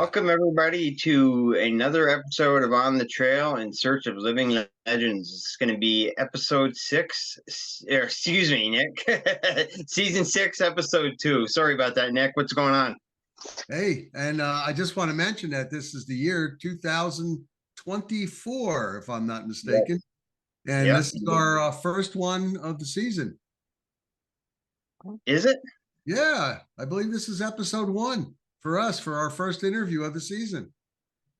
Welcome, everybody, to another episode of On the Trail in Search of Living Legends. It's going to be episode 6, or excuse me, Nick. Season 6, episode 2. Sorry about that, Nick. What's going on? Hey, and I just want to mention that this is the year 2024, if I'm not Yes. mistaken. And Yep. this is our first one of the season. Is it? Yeah, I believe this is episode 1 for us for our first interview of the season.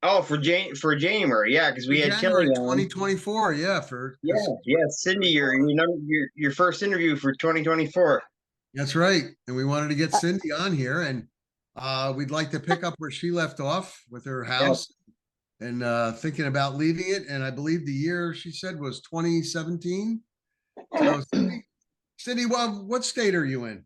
Oh, for January, yeah, because For we had Kelly January on. 2024, yeah, Yeah, yeah, Cindy, your first interview for 2024. that's right. And we wanted to get Cindy on here, and we'd like to pick up where she left off with her Yeah. house and thinking about leaving it. And I believe the year she said was 2017. So, Cindy, what state are you in?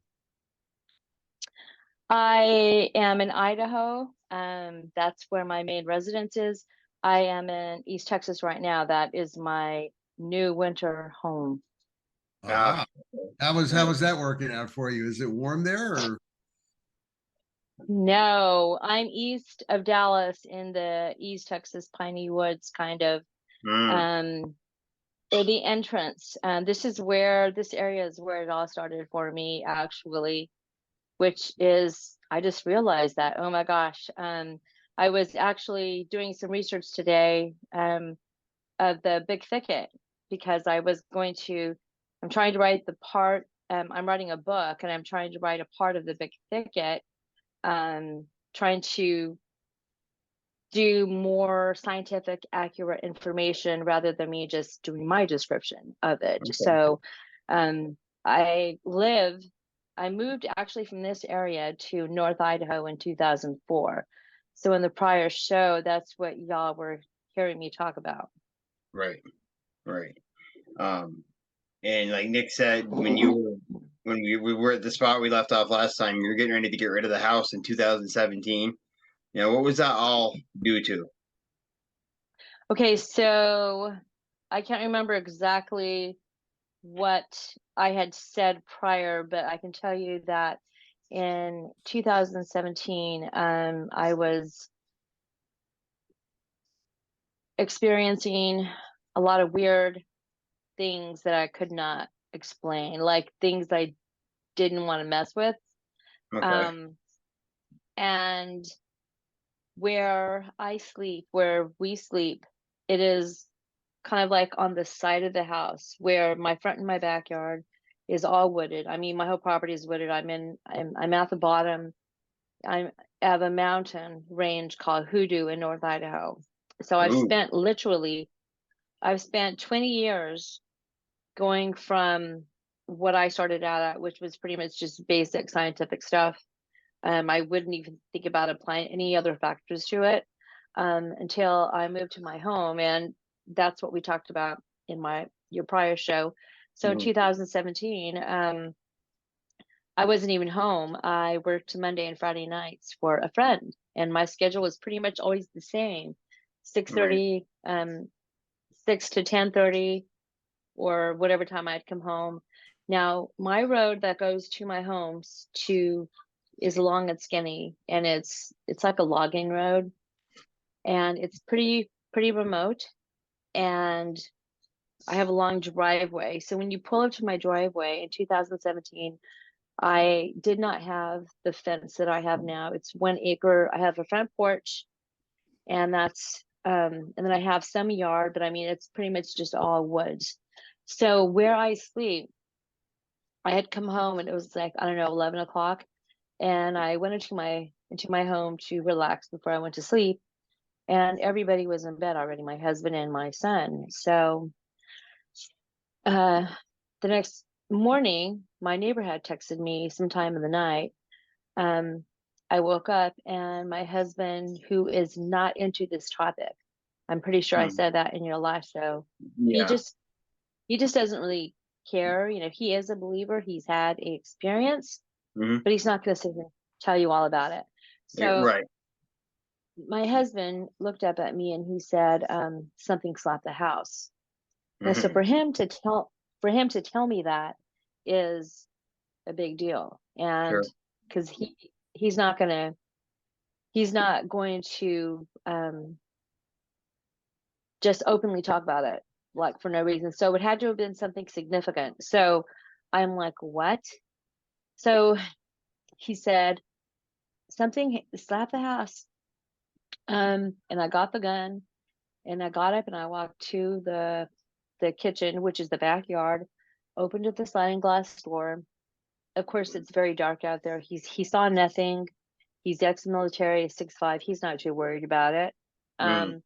I am in Idaho. That's where my main residence is. I am in East Texas right now. That is my new winter home. How was that working out for you? Is it warm there or? No, I'm east of Dallas in the East Texas piney woods, kind of. Or the entrance. This area is where it all started for me, actually, which is, I just realized that, oh my gosh. I was actually doing some research today of the Big Thicket because I'm trying to write I'm writing a book and I'm trying to write a part of the Big Thicket, trying to do more scientific, accurate information rather than me just doing my description of it. Okay. So I moved actually from this area to North Idaho in 2004. So in the prior show, that's what y'all were hearing me talk about. Right. And like Nick said, when we were at the spot we left off last time, you were getting ready to get rid of the house in 2017. What was that all due to? Okay, so I can't remember exactly what I had said prior, but I can tell you that in 2017, I was experiencing a lot of weird things that I could not explain, like things I didn't want to mess with. Okay. And where we sleep, it is kind of like on the side of the house where my front and my backyard is all wooded. I mean, my whole property is wooded. I'm at the bottom. I have a mountain range called Hoodoo in North Idaho. So I've spent 20 years going from what I started out at, which was pretty much just basic scientific stuff. I wouldn't even think about applying any other factors to it until I moved to my home. And that's what we talked about in your prior show. So in 2017, I wasn't even home. I worked Monday and Friday nights for a friend, and my schedule was pretty much always the same, 6:30, 6 to 10:30, or whatever time I'd come home. Now, my road that goes to my home is long and skinny, and it's like a logging road, and it's pretty remote, and I have a long driveway. So when you pull up to my driveway in 2017, I did not have the fence that I have now. It's 1 acre. I have a front porch, and that's and then I have some yard, but I mean it's pretty much just all woods. So where I sleep, I had come home and it was like, I don't know, 11 o'clock, and I went into my home to relax before I went to sleep, and everybody was in bed already, my husband and my son. So the next morning, my neighbor had texted me sometime in the night. I woke up and my husband, who is not into this topic, I'm pretty sure I said that in your last show. Yeah. He just doesn't really care. He is a believer. He's had a experience, but he's not going to sit and tell you all about it. So my husband looked up at me and he said, something slapped the house. Now, so for him to tell me that is a big deal. And because he's not going to he's not going to just openly talk about it like for no reason. So it had to have been something significant. So I'm like, what? So he said something slapped the house. And I got the gun and I got up and I walked to the kitchen, which is the backyard, opened up the sliding glass door. Of course, it's very dark out there. He saw nothing. He's ex-military, 6'5". He's not too worried about it. Mm.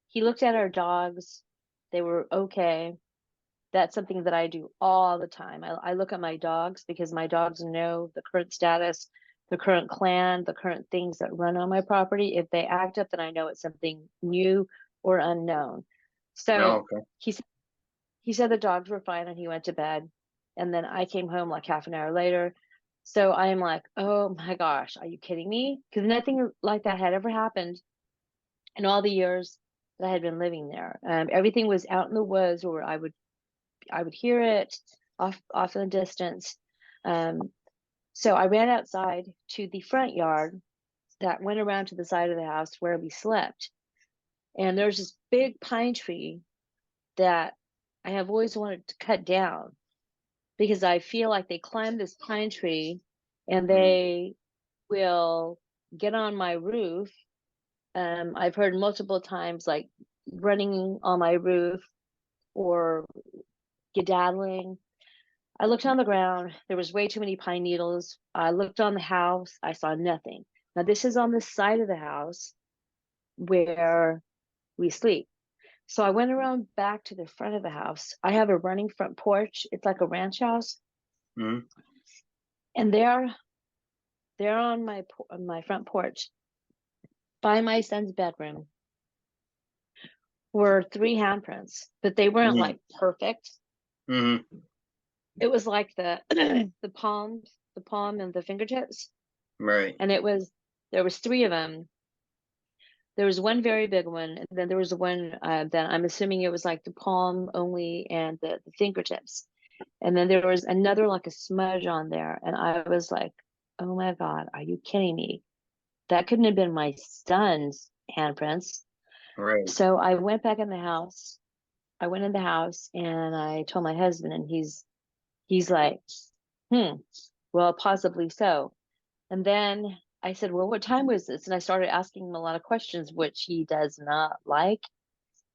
He looked at our dogs. They were okay. That's something that I do all the time. I look at my dogs because my dogs know the current status, the current clan, the current things that run on my property. If they act up, then I know it's something new or unknown. Oh, So okay. he said the dogs were fine and he went to bed. And then I came home like half an hour later. So I'm like, oh my gosh, are you kidding me? Because nothing like that had ever happened in all the years that I had been living there. Everything was out in the woods, or I would hear it off in the distance. So I ran outside to the front yard that went around to the side of the house where we slept. And there's this big pine tree that I have always wanted to cut down because I feel like they climb this pine tree and Mm. they will get on my roof. I've heard multiple times like running on my roof or skedaddling. I looked on the ground. There was way too many pine needles. I looked on the house. I saw nothing. Now, this is on the side of the house where we sleep. So I went around back to the front of the house. I have a running front porch. It's like a ranch house. Mm. And there on my front porch by my son's bedroom were 3 handprints, but they weren't Mm. like perfect. Mm. It was like the the palm and the fingertips. Right. And there was 3 of them. There was one very big one, and then there was one that I'm assuming it was like the palm only and the fingertips. And then there was another like a smudge on there. And I was like, oh my God, are you kidding me? That couldn't have been my son's handprints. Right. So I went back in the house. I went in the house and I told my husband, and he's like, well, possibly so. And then I said, well, what time was this? And I started asking him a lot of questions, which he does not like.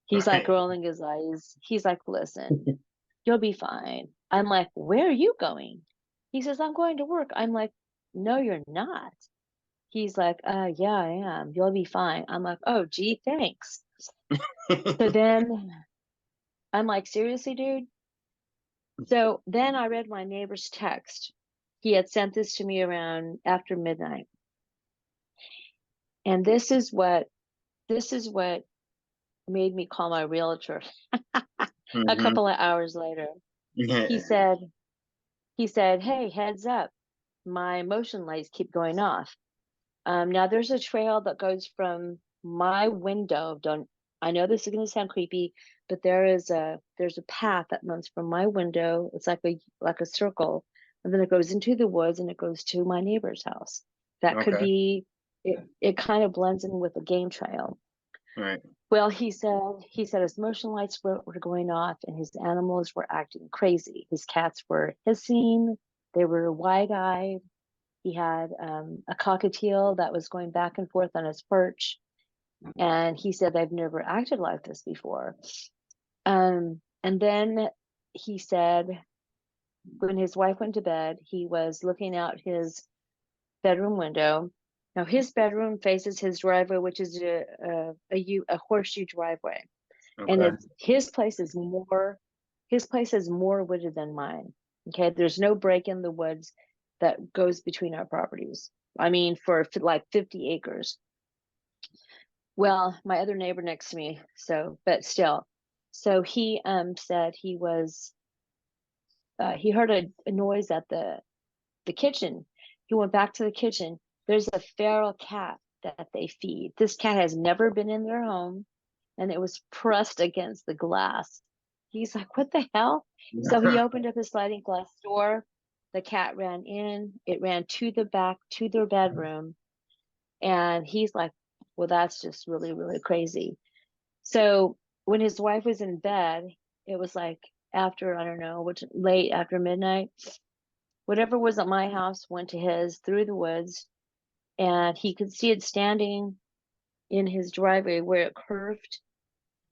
He's like Right. rolling his eyes. He's like, listen, you'll be fine. I'm like, where are you going? He says, I'm going to work. I'm like, no, you're not. He's like, yeah, I am. You'll be fine. I'm like, oh, gee, thanks. So then I'm like, seriously, dude? So then I read my neighbor's text. He had sent this to me around after midnight. And this is what made me call my realtor a Mhm. couple of hours later. He said, hey, heads up, my motion lights keep going off. Now there's a trail that goes from my window. Don't I know this is going to sound creepy, but there's a path that runs from my window. It's like a circle, and then it goes into the woods and it goes to my neighbor's house. That could Okay. be it. It kind of blends in with the game trail. Right. Well, he said his motion lights were going off and his animals were acting crazy. His cats were hissing. They were wide-eyed. He had a cockatiel that was going back and forth on his perch. And he said they've never acted like this before. And then he said when his wife went to bed, he was looking out his bedroom window. Now his bedroom faces his driveway, which is a horseshoe driveway, and Okay. his place is more wooded than mine. Okay, there's no break in the woods that goes between our properties. I mean, for like 50 acres. Well, my other neighbor next to me, but still. So he said he heard a noise at the kitchen. He went back to the kitchen. There's a feral cat that they feed. This cat has never been in their home, and it was pressed against the glass. He's like, what the hell? So he opened up his sliding glass door. The cat ran in. It ran to the back to their bedroom. And he's like, well, that's just really, really crazy. So when his wife was in bed, it was like after, I don't know, which late after midnight, whatever was at my house went to his through the woods, and he could see it standing in his driveway where it curved,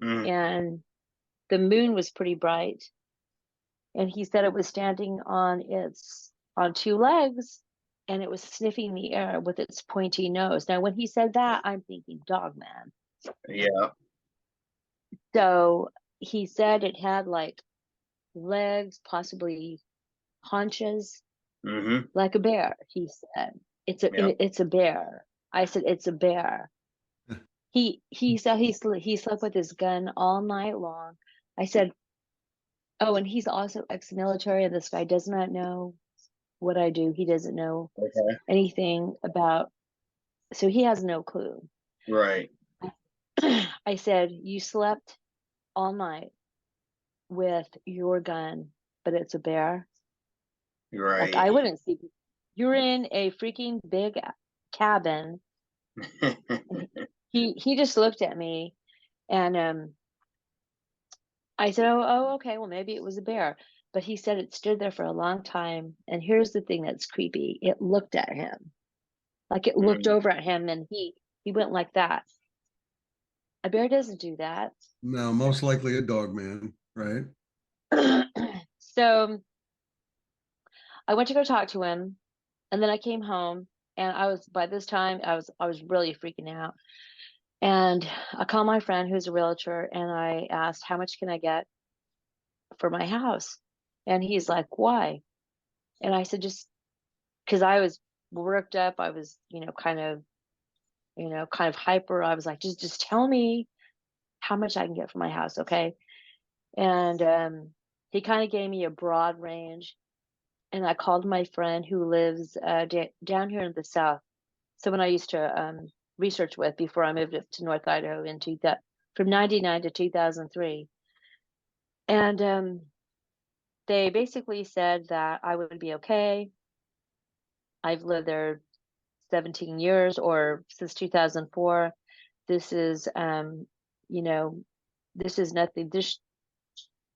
Mm. and the moon was pretty bright. And he said it was standing on two legs, and it was sniffing the air with its pointy nose. Now, when he said that, I'm thinking Dogman. Yeah. So he said it had like legs, possibly haunches, Mm-hmm. like a bear. He said Yeah. it's a bear. I said it's a bear. He said he slept with his gun all night long. I said, oh, and he's also ex-military, and this guy does not know what I do. He doesn't know Okay. anything about, so he has no clue. Right. I said, you slept all night with your gun, but it's a bear. Like, Right. I wouldn't see, you're in a freaking big cabin. He just looked at me, and I said, oh, okay, well, maybe it was a bear. But he said it stood there for a long time. And here's the thing that's creepy. It looked at him. Like it looked Mm. over at him, and he went like that. A bear doesn't do that. No, most likely a dog man, right? So I went to go talk to him, and then I came home, and by this time I was really freaking out. And I called my friend who's a realtor, and I asked, how much can I get for my house? And he's like, why? And I said, just because I was worked up, I was, kind of hyper. I was like, just tell me how much I can get for my house, okay? And he kind of gave me a broad range. And I called my friend who lives down here in the south. So when I used to research with before I moved up to North Idaho from 99 to 2003. And they basically said that I would be okay. I've lived there 17 years, or since 2004. This is, you know, this is nothing.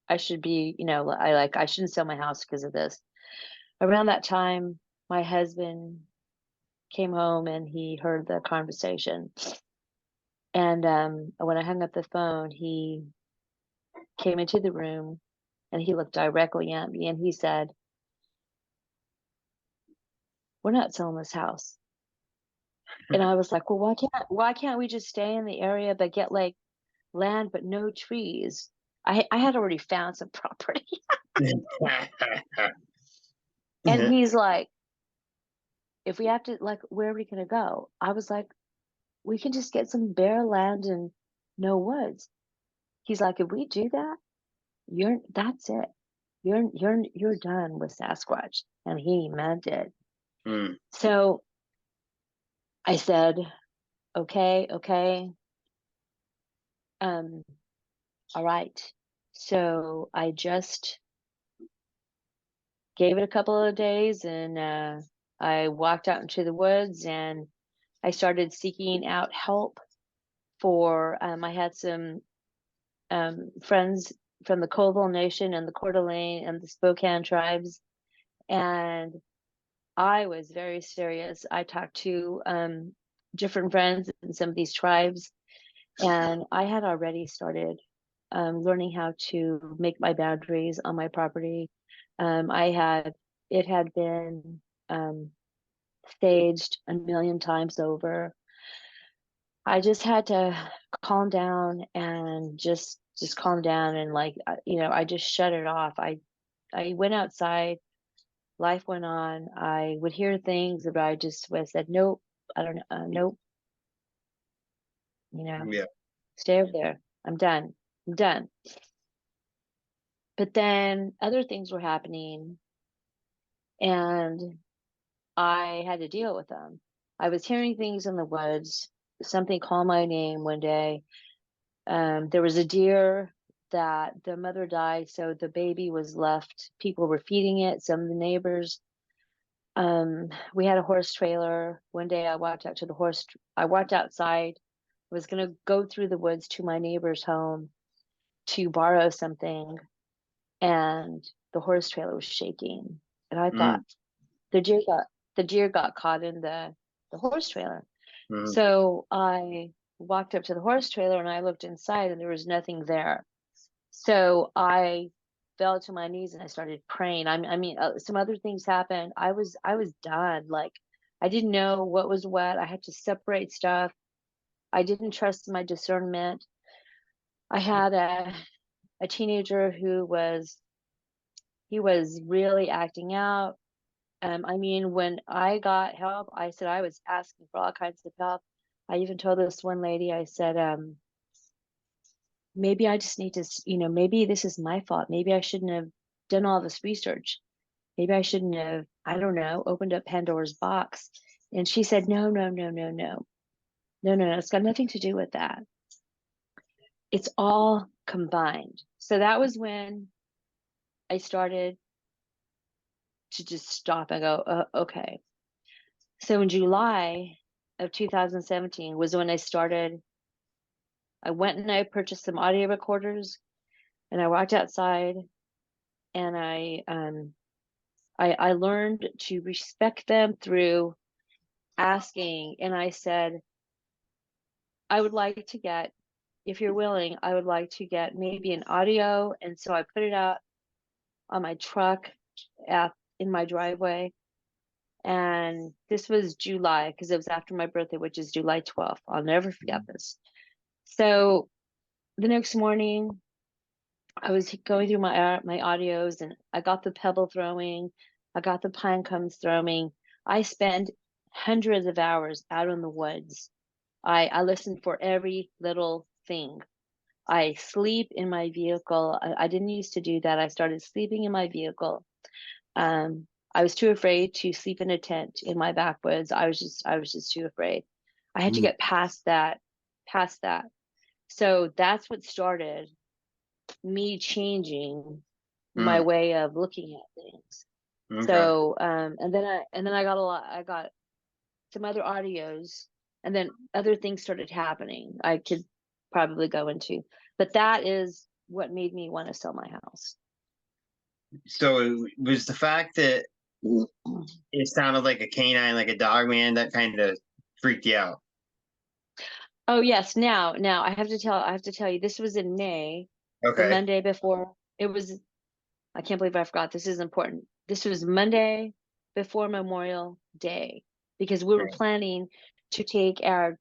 I should be, I shouldn't sell my house because of this. Around that time, my husband came home and he heard the conversation. And when I hung up the phone, he came into the room and he looked directly at me and he said, we're not selling this house. And I was like, well, why can't we just stay in the area but get like land but no trees? I had already found some property. And he's like, if we have to, like, where are we gonna go? I was like, we can just get some bare land and no woods. He's like, if we do that, that's it. You're done with Sasqutch. And he meant it. Mm. So I said, okay. Um, all right. So I just gave it a couple of days, and I walked out into the woods and I started seeking out help for, I had some friends from the Colville Nation and the Coeur d'Alene and the Spokane tribes. And I was very serious. I talked to different friends in some of these tribes, and I had already started learning how to make my boundaries on my property. It had been staged a million times over. I just had to calm down and just calm down, and like, I just shut it off. I went outside, life went on. I would hear things, but I just was said, nope, I don't know, nope, you know, Yeah. stay over there. I'm done. But then other things were happening, and I had to deal with them. I was hearing things in the woods. Something called my name one day. There was a deer that the mother died, so the baby was left. People were feeding it. Some of the neighbors We had a horse trailer. One day I walked outside, was gonna go through the woods to my neighbor's home to borrow something, and the horse trailer was shaking. And I thought Mm, the deer got caught in the horse trailer. mm, So I walked up to the horse trailer and I looked inside and there was nothing there. So I fell to my knees and I started praying. Some other things happened. I was done. Like, I didn't know what was what. I had to separate stuff. I didn't trust my discernment. I had a teenager who was really acting out. When I got help, I said I was asking for all kinds of help. I even told this one lady, I said, maybe I just need to, maybe this is my fault. Maybe I shouldn't have done all this research. Maybe I shouldn't have, I don't know, opened up Pandora's box. And she said, no, no, no, no, no, no, no, no. It's got nothing to do with that. It's all combined. So that was when I started to just stop and go, okay. So in July of 2017 was when I went and I purchased some audio recorders and I walked outside and I learned to respect them through asking. And I said, I would like to get, if you're willing, I would like to get maybe an audio. And so I put it out on my truck in my driveway. And this was July because it was after my birthday, which is July 12th. I'll never forget this. So the next morning, I was going through my audios and I got the pebble throwing, I got the pine cones throwing. I spent hundreds of hours out in the woods. I listened for every little thing. I sleep in my vehicle. I didn't used to do that. I started sleeping in my vehicle. I was too afraid to sleep in a tent in my backwoods. I was just too afraid. I had to Mm, get past that. So that's what started me changing my mm, way of looking at things. okay. So and then I got some other audios, and then other things started happening. I could probably go into, but that is what made me want to sell my house. So it was the fact that it sounded like a canine, like a dog man, that kind of freaked you out. Oh yes, now I have to tell you, this was in May, the Okay. Monday before. It was, I can't believe I forgot. This is important. This was Monday before Memorial Day because we were Right. planning to take our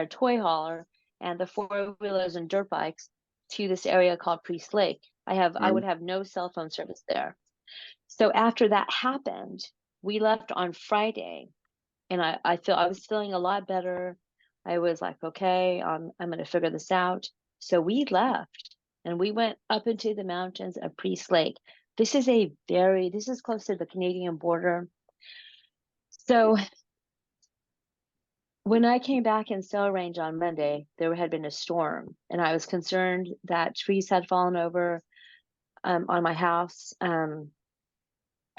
toy hauler and the four-wheelers and dirt bikes to this area called Priest Lake. I Mm, would have no cell phone service there. So after that happened, we left on Friday, and I was feeling a lot better. I was like, okay, I'm gonna figure this out. So we left and we went up into the mountains of Priest Lake. This is close to the Canadian border. So when I came back in cell range on Monday, there had been a storm, and I was concerned that trees had fallen over on my house.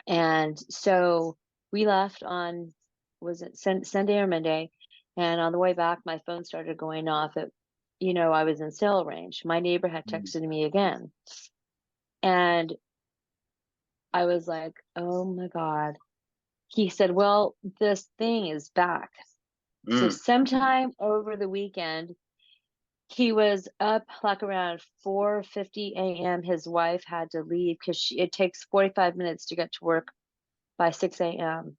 And so we left on, was it Sunday or Monday? And on the way back, my phone started going off. I was in cell range. My neighbor had mm, texted me again. And I was like, oh my God. He said, well, this thing is back. So mm, sometime over the weekend, he was up like around 4:50 a.m. His wife had to leave because it takes 45 minutes to get to work by 6 a.m.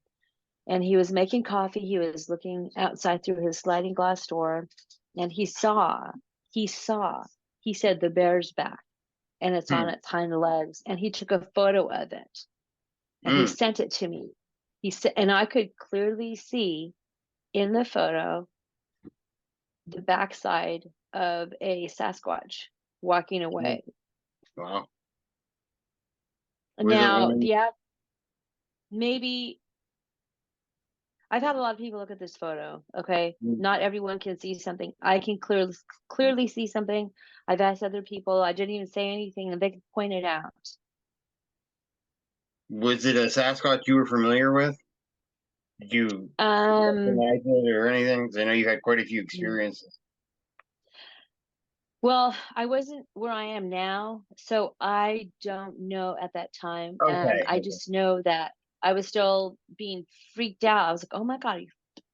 And he was making coffee. He was looking outside through his sliding glass door, and he said, the bear's back and it's on mm, its hind legs. And he took a photo of it and he mm. sent it to me. He said, and I could clearly see in the photo the backside of a Sasquatch walking Mm. away. Wow. Was it Now, one? yeah, maybe I've had a lot of people look at this photo. Okay, Mm. not everyone can see something. I can clearly see something. I've asked other people. I didn't even say anything, and they could point it out. Was it a Sasquatch you were familiar with? Did you Um, recognize it or anything? 'Cause I know you had quite a few experiences. well, I wasn't where I am now, so I don't know at that time. Okay. I just know that I was still being freaked out. I was like, "Oh my God, are you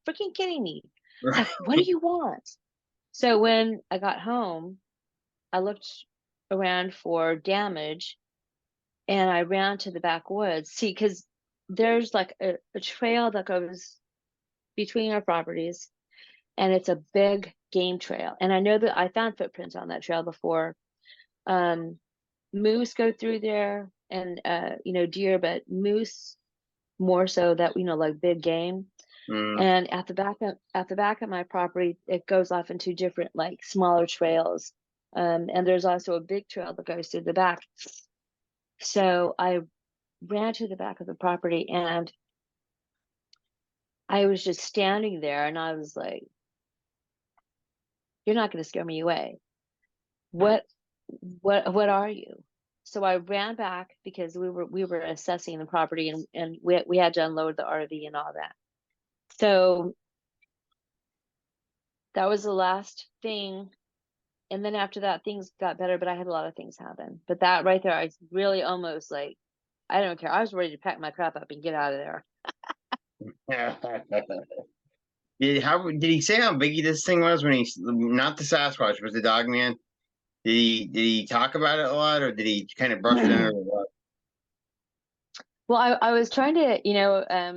freaking kidding me? Right. Like, what do you want?" So when I got home, I looked around for damage and I ran to the backwoods. See, because there's like a trail that goes between our properties, and it's a big game trail. And I know that I found footprints on that trail before. Um, Moose go through there, and deer, but moose more so, that like big game. Mm, And at the back of my property, it goes off into different like smaller trails. And there's also a big trail that goes through the back. So I ran to the back of the property, and I was just standing there, and I was like, "You're not going to scare me away. What what are you?" So I ran back because we were assessing the property, and we had to unload the RV and all that. So that was the last thing. And then after that, things got better, but I had a lot of things happen. But that right there, I really almost like, I don't care. I was ready to pack my crap up and get out of there. did he say how big this thing was when he not the Sasquatch, but the Dogman? Did he talk about it a lot, or did he kind of brush it under the rug? Well, I was trying to,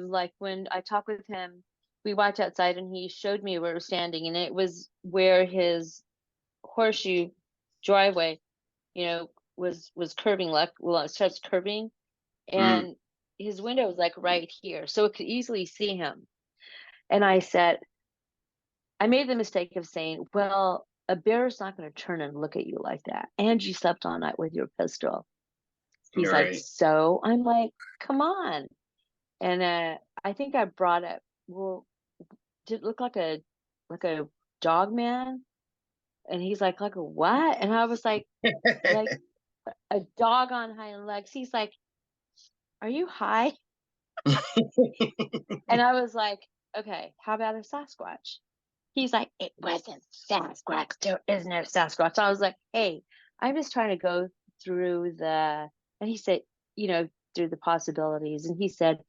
like when I talked with him, we walked outside and he showed me where we were standing, and it was where his horseshoe driveway, was curving left. Well, it starts curving, Mm, and his window was like right here, so it could easily see him. And I made the mistake of saying, "Well, a bear's not going to turn and look at you like that. And you slept all night with your pistol." He's like, right. "So?" I'm like, "Come on." And I think I brought up, "Well, did it look like a dog man?" And he's like a what? And I was like a dog on hind legs. He's like, "Are you high?" And I was like, "Okay, how about a Sasquatch?" He's like, "It wasn't Sasquatch. There is no Sasquatch." So I was like, "Hey, I'm just trying to go through the," and he said, through the possibilities. And he said,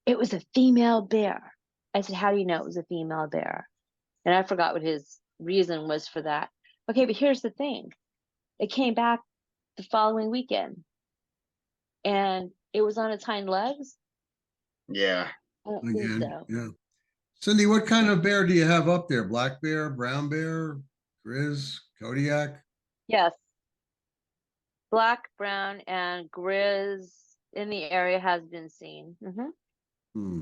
"It was a female bear." I said, "How do you know it was a female bear?" And I forgot what his reason was for that. Okay, but here's the thing. It came back the following weekend, and it was on its hind legs. Yeah. I don't think Again, so. yeah. Cindy, what kind of bear do you have up there? Black bear, brown bear, grizz, Kodiak? Yes, black, brown, and grizz in the area has been seen. Hmm.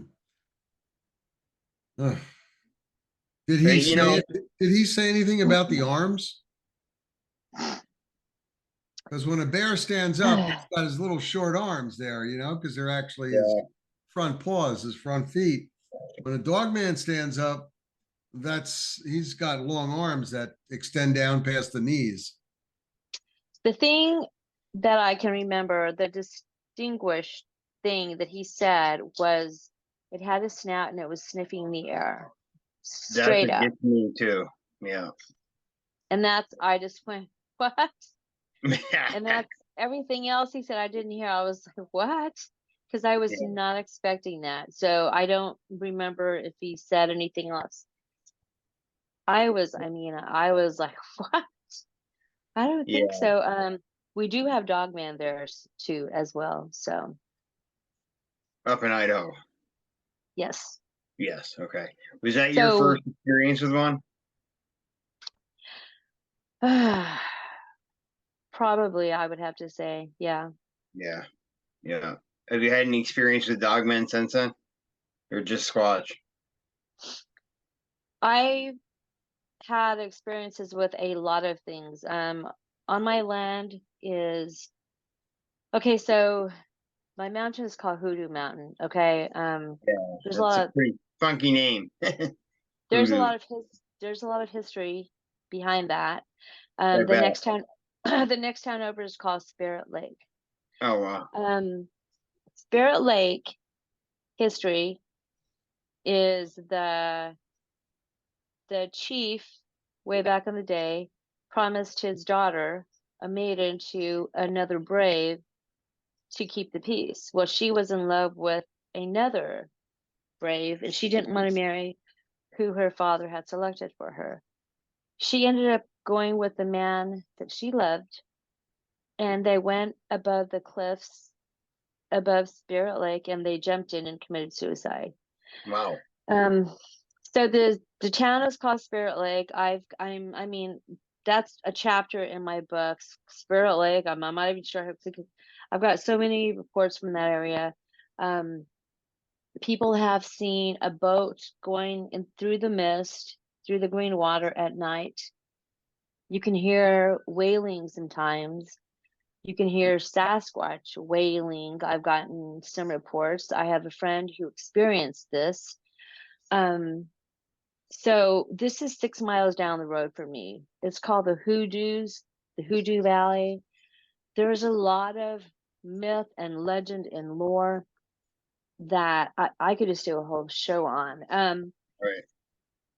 Ugh. Did he But, say it? Did he say anything about the arms? Because when a bear stands up, he's got his little short arms there, because they're actually his yeah. front paws, his front feet. When a dog man stands up, he's got long arms that extend down past the knees. The thing that I can remember, the distinguished thing that he said was, it had a snout and it was sniffing the air That's straight what up. gets me too. Yeah. And I just went, "What?" And that's everything else he said I didn't hear. I was like, "What?" Because I was Yeah. not expecting that. So I don't remember if he said anything else. I was like, "What?" I don't think Yeah. so. We do have Dogman there too as well. So Up in Idaho. yes. Yes. Okay. Was that your So first experience with one? probably I would have to say, yeah. Yeah. Yeah. Have you had any experience with dogmen since then, or just Squatch? I had experiences with a lot of things. On my land is okay, so my mountain is called Hoodoo Mountain. Okay. Yeah, There's a that's a lot of pretty funky name. there's a Hoodoo. lot of there's a lot of history behind that. I The bet. next town the next town over is called Spirit Lake. Oh wow. Spirit Lake history is the chief, way back in the day, promised his daughter, a maiden, to another brave to keep the peace. Well, she was in love with another brave, and she didn't want to marry who her father had selected for her. She ended up going with the man that she loved, and they went above the cliffs above Spirit Lake, and they jumped in and committed suicide. Wow. So the town is called Spirit Lake. I mean, that's a chapter in my books. Spirit Lake. I'm not even sure. I've got so many reports from that area. People have seen a boat going in through the mist, through the green water at night. You can hear wailing sometimes. You can hear Sasqutch wailing. I've gotten some reports. I have a friend who experienced this. So this is 6 miles down the road from me. It's called the Hoodoo Valley. There's a lot of myth and legend and lore that I could just do a whole show on. Right.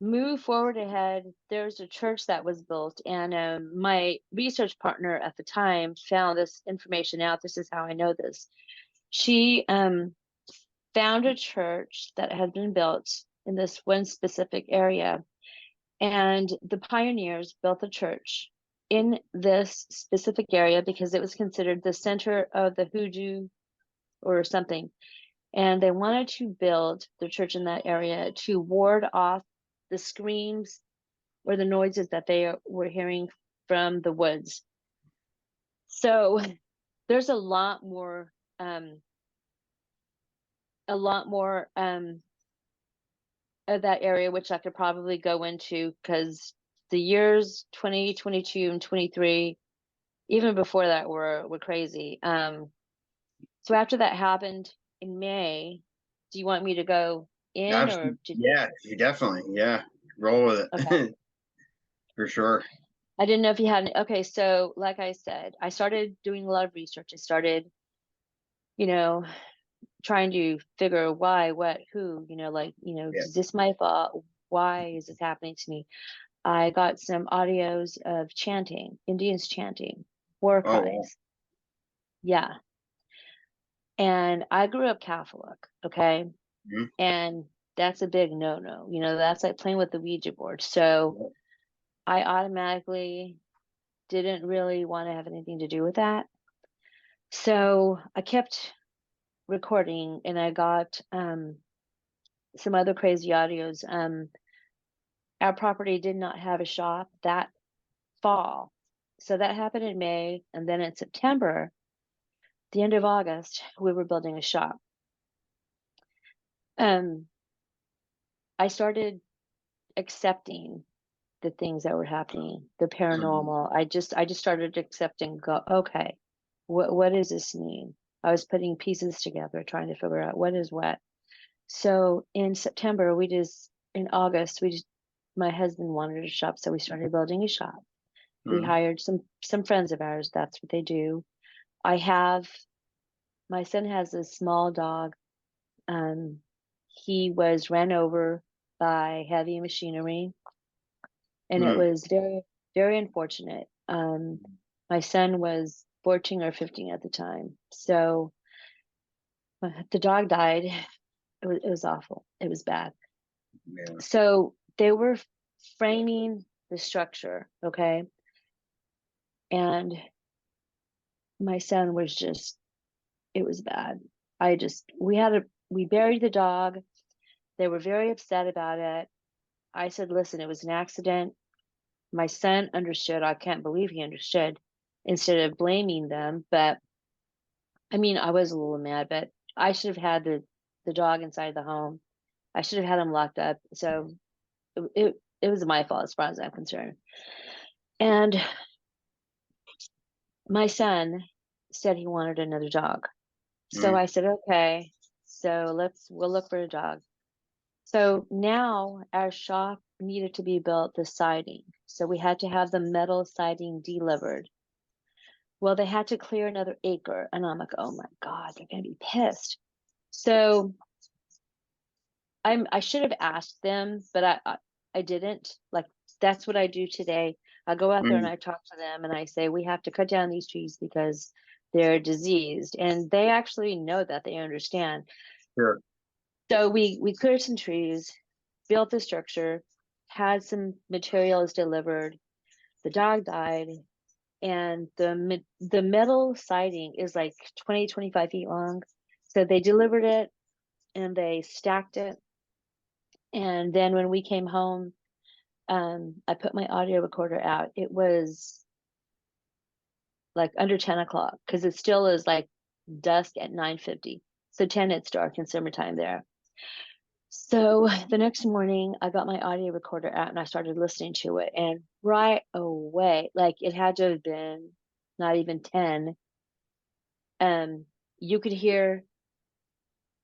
Move forward ahead, there's a church that was built, and my research partner at the time found this information out. This is how I know this. She found a church that had been built in this one specific area, and the pioneers built a church in this specific area because it was considered the center of the hoodoo or something. And they wanted to build the church in that area to ward off the screams or the noises that they were hearing from the woods. So there's a lot more of that area, which I could probably go into, because the years 2022 and 23, even before that, were crazy. So after that happened in May, do you want me to go in, or Yeah, you definitely, yeah, roll with it. Okay. For sure. I didn't know if you had okay, so like I said, I started doing a lot of research. I started, you know, trying to figure why, what, who, Yeah. is this my fault? Why is this happening to me? I got some audios of chanting, Indians chanting, war Oh, wow. cries. Yeah. And I grew up Catholic, okay? Mhm. And that's a big no-no. That's like playing with the Ouija board. So I automatically didn't really want to have anything to do with that. So I kept recording, and I got some other crazy audios. Our property did not have a shop that fall. So that happened in May, and then in September, the end of August, we were building a shop. I started accepting the things that were happening, the paranormal. I just started accepting, go, okay, what does this mean? I was putting pieces together, trying to figure out what is what. So in September, in August, my husband wanted a shop, so we started building a shop. We hired some friends of ours. That's what they do. My son has a small dog. He was ran over by heavy machinery, and it was very, very unfortunate. My son was 14 or 15 at the time. So the dog died. It was awful. It was bad. Yeah. So they were framing the structure, okay? And my son was it was bad. We buried the dog. They were very upset about it. I said, listen, it was an accident. My son understood. I can't believe he understood, instead of blaming them. But I mean, I was a little mad, but I should have had the dog inside the home. I should have had him locked up. So it was my fault as far as I'm concerned. And my son said he wanted another dog. So I said, okay, so we'll look for a dog. So now our shop needed to be built, the siding. So we had to have the metal siding delivered. Well, they had to clear another acre. And I'm like, oh my God, they're going to be pissed. So I should have asked them, but I didn't. Like, that's what I do today. I go out there and Mm, I talk to them and I say, we have to cut down these trees because they're diseased. And they actually know that, they understand. sure. So we cleared some trees, built the structure, had some materials delivered. The dog died, and the metal siding is like 20, 25 feet long. So they delivered it and they stacked it. And then when we came home, I put my audio recorder out. It was like under 10 o'clock because it still is like dusk at 9:50. So 10, it's dark in summertime there. So the next morning, I got my audio recorder out and I started listening to it. And right away, like it had to have been not even 10, you could hear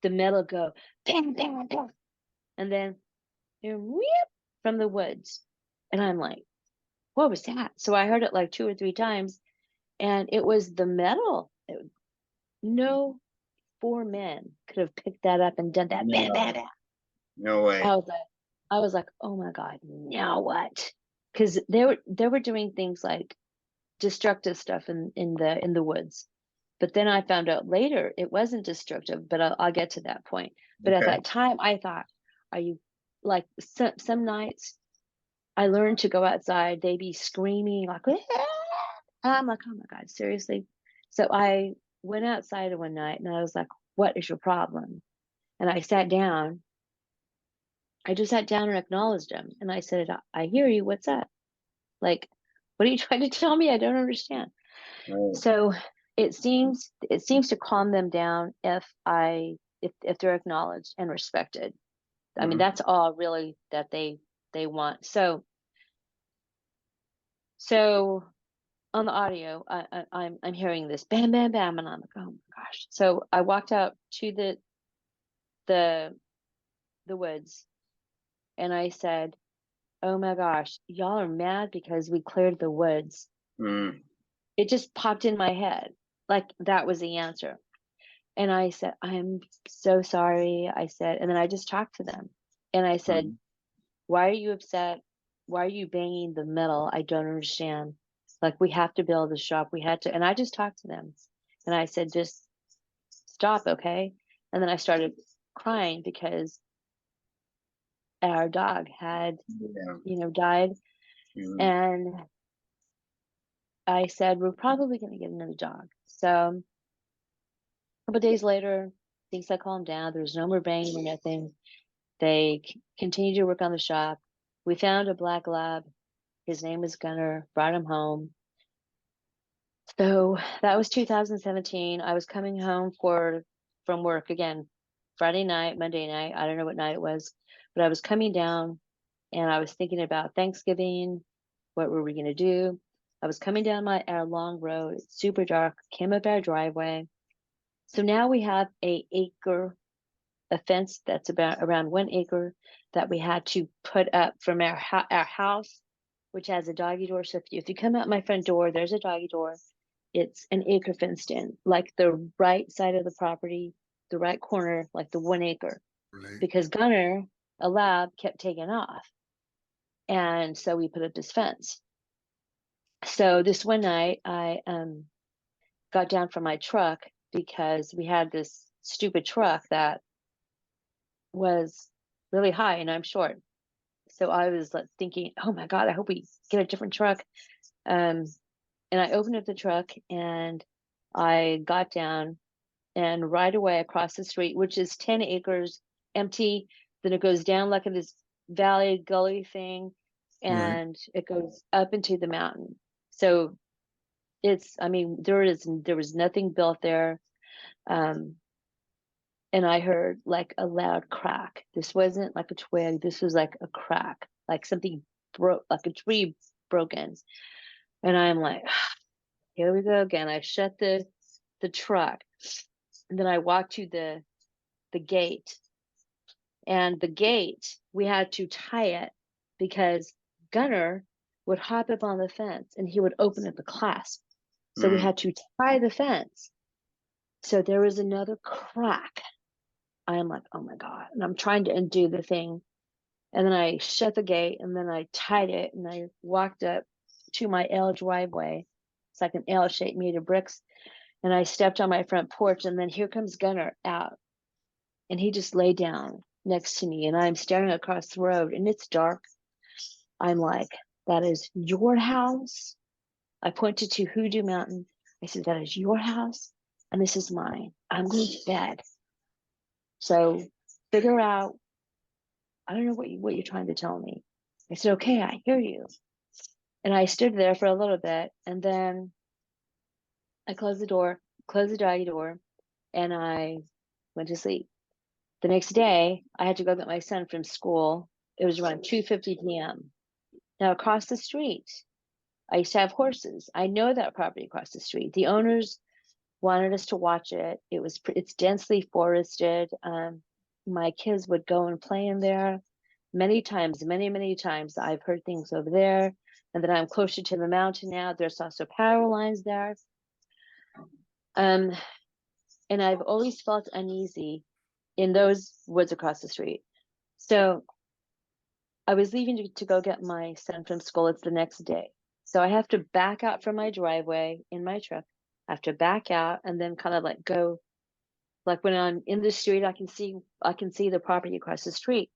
the metal go bang, bang, bang, and then whoop from the woods. And I'm like, what was that? So I heard it like 2 or 3 times, and it was the metal. No 4 men could have picked that up and done that. Bam, bam, No, bam. no way. I was like, oh my God, now what? Because they were doing things like destructive stuff in the woods. But then I found out later it wasn't destructive, but I'll get to that point. But at Okay. that time, I thought, are you like some nights I learned to go outside, they'd be screaming like, "Ah!" And I'm like, oh my God, seriously? So I went outside one night and I was like, what is your problem? And I sat down. I just sat down and acknowledged him. And I said, I hear you. What's up? Like, what are you trying to tell me? I don't understand. Right. So it seems to calm them down if they're acknowledged and respected. I mean, Mhm. that's all really that they want. So on the audio, I'm hearing this bam, bam, bam, and I'm like, oh my gosh. So I walked out to the the woods and I said, oh my gosh, y'all are mad because we cleared the woods. Mm, It just popped in my head. Like that was the answer. And I said, I'm so sorry. I said, and then I just talked to them. And I said, mhm. why are you upset? Why are you banging the metal? I don't understand. Like, we have to build the shop. We had to. And I just talked to them. And I said, just stop, okay? And then I started crying because our dog had, Yeah. died. Mhm. And I said, we're probably going to get another dog. So a couple of days later, things had calmed down. There was no more banging or nothing. They continued to work on the shop. We found a black lab. His name was Gunner, brought him home. So that was 2017. I was coming home from work again, Friday night, Monday night. I don't know what night it was, but I was coming down and I was thinking about Thanksgiving. What were we gonna do? I was coming down our long road. It's super dark. Came up our driveway. So now we have a fence that's about around 1 acre that we had to put up from our house, which has a doggy door. So if you come out my front door, there's a doggy door. It's an acre fenced in, like the right side of the property, the right corner, like the 1 acre, Right. because Gunner, a lab, kept taking off. And so we put up this fence. So this one night, I got down from my truck because we had this stupid truck that was really high and I'm short. So I was like thinking, oh my God, I hope we get a different truck. Um, and I opened up the truck and I got down, and right away across the street, which is 10 acres empty, then it goes down like in this valley gully thing, Right. and it goes up into the mountain. So I mean, there was nothing built there. Um, and I heard like a loud crack. This wasn't like a twig, this was like a crack, like something broke, like a tree broken. And I'm like, here we go again. I shut the truck, and then I walked to the gate. And the gate, we had to tie it because Gunner would hop up on the fence and he would open up the clasp. So we Mm, had to tie the fence. So there was another crack. I'm like, oh my God. And I'm trying to undo the thing. And then I shut the gate and then I tied it and I walked up to my L driveway. It's like an L shape made of bricks. And I stepped on my front porch and then here comes Gunnar out. And he just lay down next to me and I'm staring across the road and it's dark. I'm like, that is your house? I pointed to Hoodoo Mountain. I said, that is your house and this is mine. I'm going to bed. So figure out, I don't know what you're trying to tell me. I said, okay, I hear you. And I stood there for a little bit and then I closed the doggy door, and I went to sleep. The next day, I had to go get my son from school. It was around 2:50 p.m. Now across the street, I used to have horses. I know that property across the street. The owners wanted us to watch it. It's densely forested. My kids would go and play in there many times, many times. I've heard things over there. And then I'm closer to the mountain now. There's also power lines there. And I've always felt uneasy in those woods across the street. So I was leaving to go get my son from school. It's the next day. So I have to back out from my driveway in my truck. I have to back out and then kind of like go, like when I'm in the street, I can see the property across the street.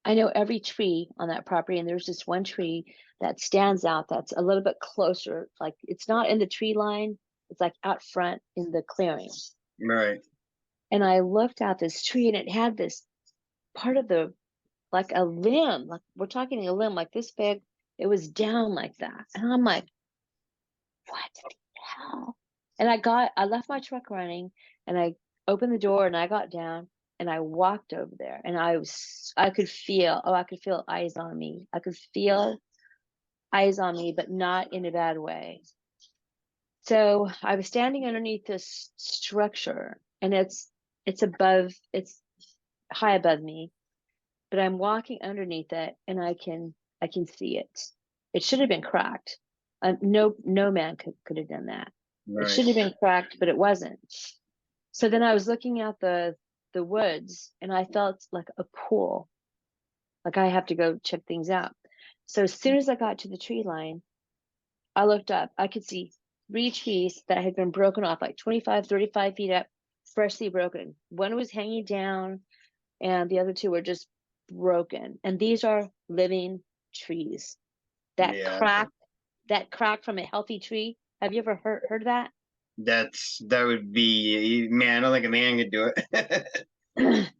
I know every tree on that property, and there's just one tree that stands out that's a little bit closer. Like it's not in the tree line, it's like out front in the clearing. Right. And I looked at this tree and it had this part of like a limb, like we're talking a limb like this big. It was down like that. And I'm like, what the hell? And I left my truck running and I opened the door and I got down and I walked over there and I could feel eyes on me. I could feel eyes on me, but not in a bad way. So I was standing underneath this structure and it's high above me, but I'm walking underneath it and I can see it. It should have been cracked. No man could have done that. It should have been cracked, but it wasn't. So then I was looking at the woods and I felt like a pool. Like I have to go check things out. So as soon as I got to the tree line, I looked up. I could see 3 trees that had been broken off, like 25, 35 feet up, freshly broken. One was hanging down and the other 2 were just broken. And these are living trees. That crack from a healthy tree. Have you ever heard that? That would be, man, I don't think a man could do it.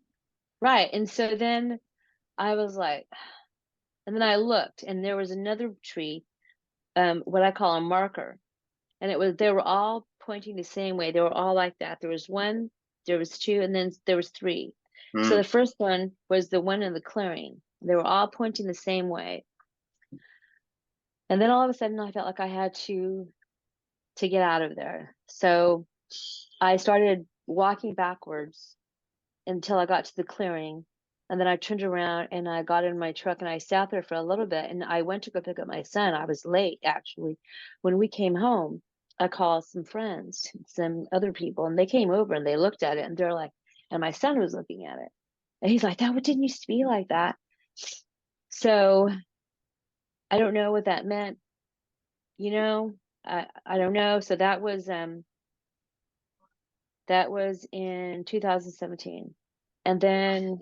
Right. And so then I was like, and then I looked and there was another tree, what I call a marker. And they were all pointing the same way. They were all like that. There was 1, there was 2, and then there was 3. So the first one was the one in the clearing. They were all pointing the same way. And then all of a sudden I felt like I had to get out of there. So I started walking backwards until I got to the clearing. And then I turned around and I got in my truck and I sat there for a little bit and I went to go pick up my son. I was late actually. When we came home, I called some friends, some other people, and they came over and they looked at it and they're like, and my son was looking at it. And he's like, that didn't used to be like that. So I don't know what that meant. I don't know. So that was in 2017. And then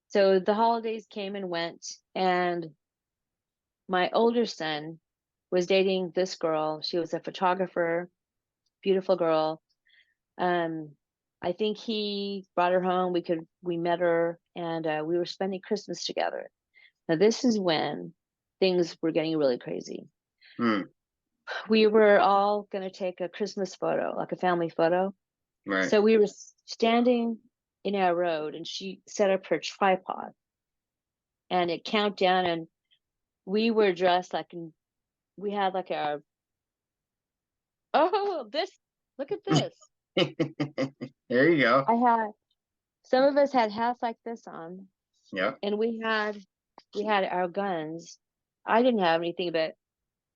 so the holidays came and went, and my older son was dating this girl. She was a photographer, beautiful girl. I think he brought her home. We met her and we were spending Christmas together. Now this is when things were getting really crazy. We were all going to take a Christmas photo, like a family photo. Right. So we were standing in our road and she set up her tripod and it count down and we were dressed like we had like our, look at this. There you go. Some of us had hats like this on. Yeah. And we had our guns. I didn't have anything, but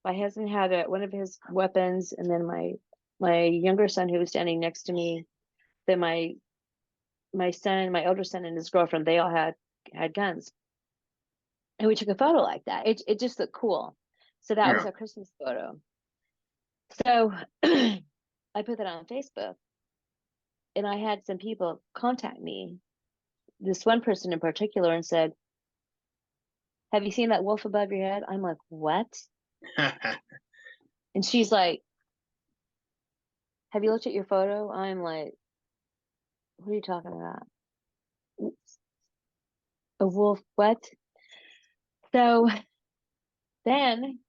my husband had one of his weapons, and then my my younger son who was standing next to me, then my son, my older son and his girlfriend, they all had guns. And we took a photo like that. It just looked cool. So that was Yeah. our Christmas photo. So I put that on Facebook, and I had some people contact me, this one person in particular, and said, "Have you seen that wolf above your head?" I'm like, "What?" And she's like, "Have you looked at your photo?" I'm like, "What are you talking about? A wolf? What?" So then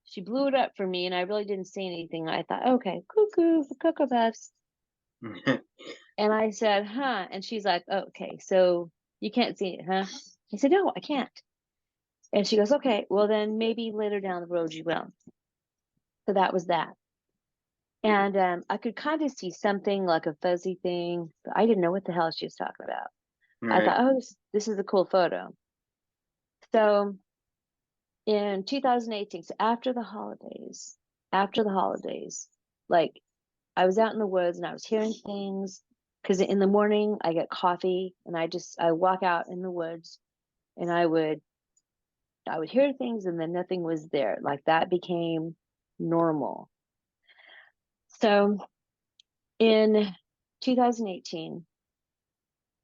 she blew it up for me, and I really didn't say anything. I thought, okay, cuckoo for Cocoa Puffs. And I said, huh? And she's like, oh, okay, so you can't see it, huh? I said, no, I can't. And she goes, okay, well, then maybe later down the road you will. So that was that. And I could kind of see something like a fuzzy thing, but I didn't know what the hell she was talking about. I Right. thought, oh, this is a cool photo. So in 2018, so after the holidays, like I was out in the woods and I was hearing things, because in the morning I get coffee and I walk out in the woods, and I would hear things and then nothing was there. Like that became normal. So in 2018,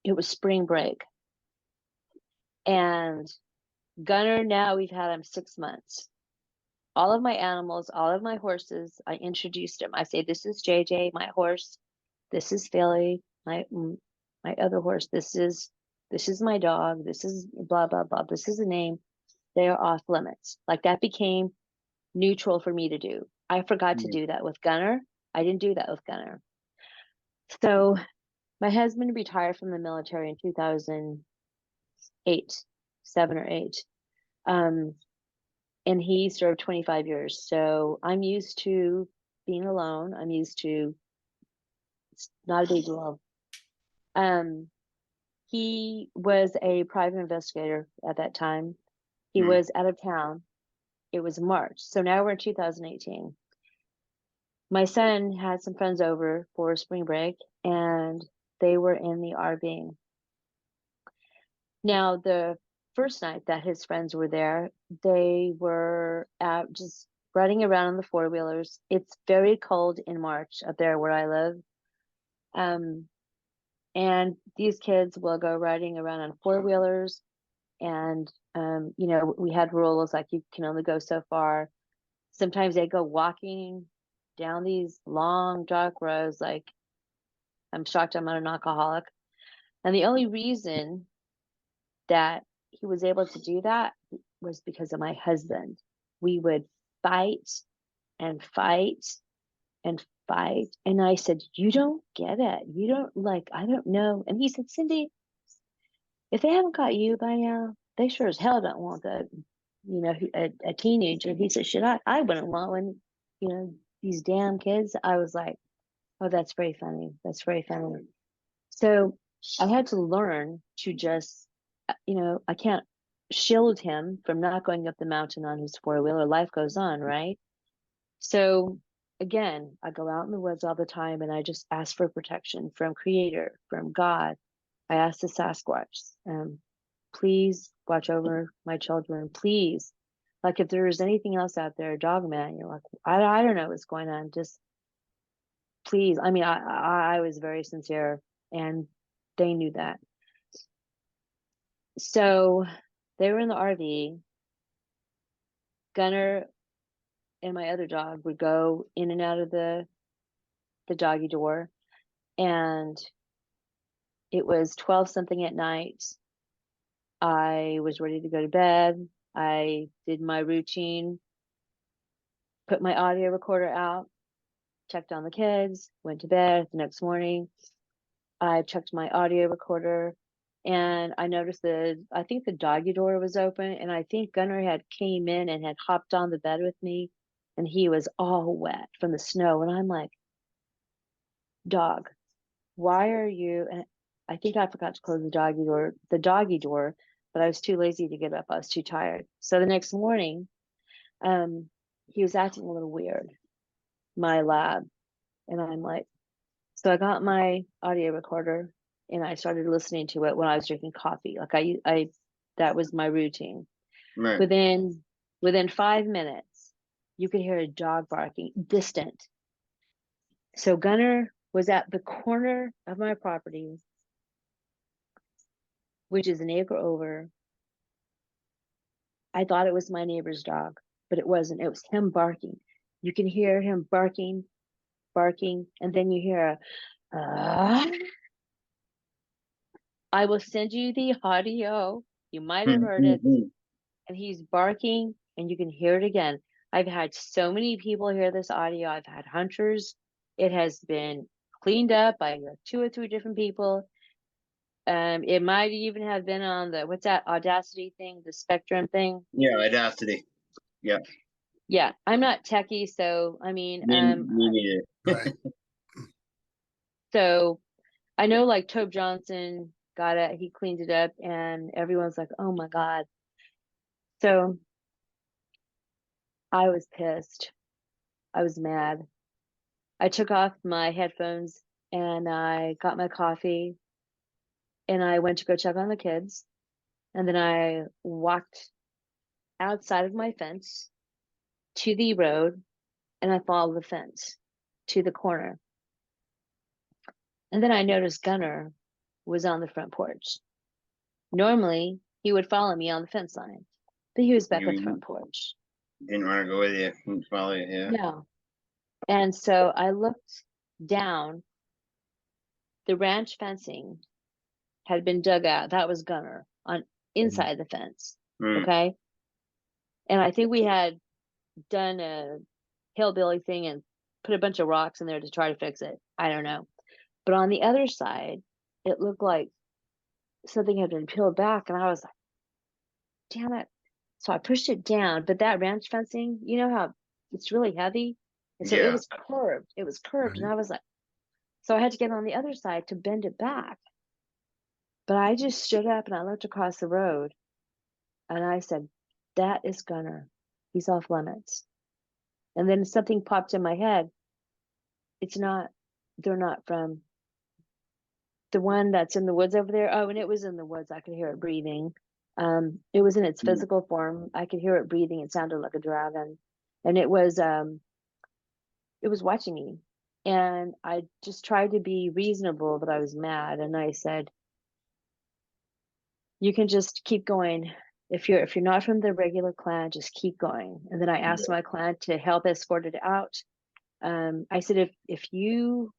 it was spring break, and Gunner, now we've had him 6 months. All of my animals, all of my horses, I introduced him. I say, this is JJ, my horse. This is Philly, my other horse. This is my dog. This is blah blah blah. This is a name. They are off limits. Like that became neutral for me to do. I forgot to Yeah. do that with Gunner. I didn't do that with Gunner. So my husband retired from the military in 2008, 7 or 8. Um, and he served 25 years. So I'm used to being alone. I'm used to, it's not a big deal. He was a private investigator at that time. He was out of town. It was March. So now we're in 2018. My son had some friends over for spring break, and they were in the RV. Now, the first night that his friends were there, they were out just riding around on the four-wheelers. It's very cold in March up there where I live. And these kids will go riding around on four-wheelers, and we had rules like you can only go so far. Sometimes they go walking down these long dark roads. Like, I'm shocked I'm not an alcoholic. And the only reason that he was able to do that was because of my husband. We would fight and fight and fight. And I said, you don't get it. You don't, like, I don't know. And he said, Cindy, if they haven't got you by now, they sure as hell don't want a teenager. He said, shit, I wouldn't want one, these damn kids. I was like, oh, that's very funny. That's very funny. So I had to learn to just, I can't shield him from not going up the mountain on his four-wheeler. Life goes on, right? So again, I go out in the woods all the time, and I just ask for protection from Creator, from God. I ask the Sasqutch, please watch over my children, please. Like if there's anything else out there, Dogman, you're like, I don't know what's going on. Just please. I mean, I was very sincere, and they knew that. So they were in the RV. Gunner and my other dog would go in and out of the doggy door, and it was 12 something at night. I was ready to go to bed. I did my routine, put my audio recorder out, checked on the kids, went to bed. The next morning, I checked my audio recorder, and I noticed I think the doggy door was open, and I think Gunner had came in and had hopped on the bed with me, and he was all wet from the snow. And I'm like, dog, why are you? And I think I forgot to close the doggy door, but I was too lazy to get up. I was too tired. So the next morning, he was acting a little weird, my lab. And I'm like, so I got my audio recorder and I started listening to it when I was drinking coffee. Like I that was my routine. Right. Within 5 minutes, you could hear a dog barking, distant. So Gunner was at the corner of my property, which is an acre over. I thought it was my neighbor's dog, but it wasn't. It was him barking. You can hear him barking, and then you hear a, I will send you the audio. You might have heard it. And he's barking, and you can hear it again. I've had so many people hear this audio. I've had hunters. It has been cleaned up by 2 or 3 different people. It might even have been on the, what's that Audacity thing, the Spectrum thing. Yeah, Audacity. Yeah. Yeah, I'm not techie, so I mean, Me neither. Right. so I know like Tobe Johnson got it, he cleaned it up, and everyone's like, oh my God. So I was pissed. I was mad. I took off my headphones and I got my coffee and I went to go check on the kids. And then I walked outside of my fence to the road and I followed the fence to the corner. And then I noticed Gunner was on the front porch. Normally, he would follow me on the fence line, but he was back at the front porch. Didn't want to go with you. Didn't follow you. Yeah. No. And so I looked down. The ranch fencing had been dug out. That was Gunner on inside the fence. Okay. And I think we had done a hillbilly thing and put a bunch of rocks in there to try to fix it. I don't know. But on the other side, it looked like something had been peeled back. And I was like, damn it. So I pushed it down. But that ranch fencing, you know how it's really heavy? And so it was curved. It was curved. Right. And I was like, so I had to get on the other side to bend it back. But I just stood up and I looked across the road and I said, that is Gunner. He's off limits. And then something popped in my head. It's not, they're not from the one that's in the woods over there. Oh, and it was in the woods. I could hear it breathing. It was in its physical form. I could hear it breathing. It sounded like a dragon. And it was watching me. And I just tried to be reasonable, but I was mad. And I said, you can just keep going. If you're not from the regular clan, just keep going. And then I asked my clan to help escort it out. I said, if you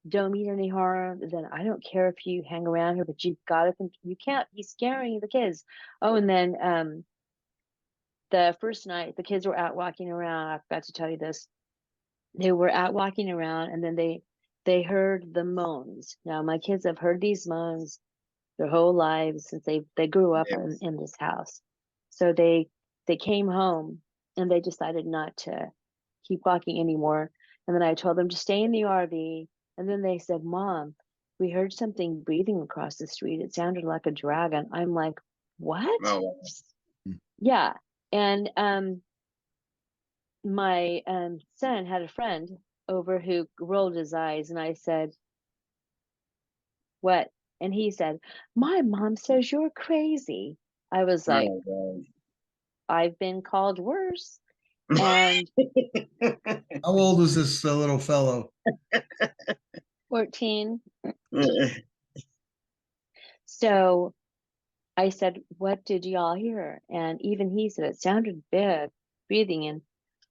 don't mean any harm, then I don't care if you hang around here, but you've got to think you can't be scaring the kids. Oh, and then the first night the kids were out walking around. I forgot to tell you this. They were out walking around, and then they heard the moans. Now my kids have heard these moans their whole lives since they grew up in this house. So they came home and they decided not to keep walking anymore. And then I told them to stay in the RV. And then they said, Mom, we heard something breathing across the street. It sounded like a dragon. I'm like, what? Oh. Yeah. And my son had a friend over who rolled his eyes, and I said, what? And he said, my mom says you're crazy. I was like, I've been called worse. And How old is this little fellow? 14. So I said, what did y'all hear? And even he said it sounded big, breathing. And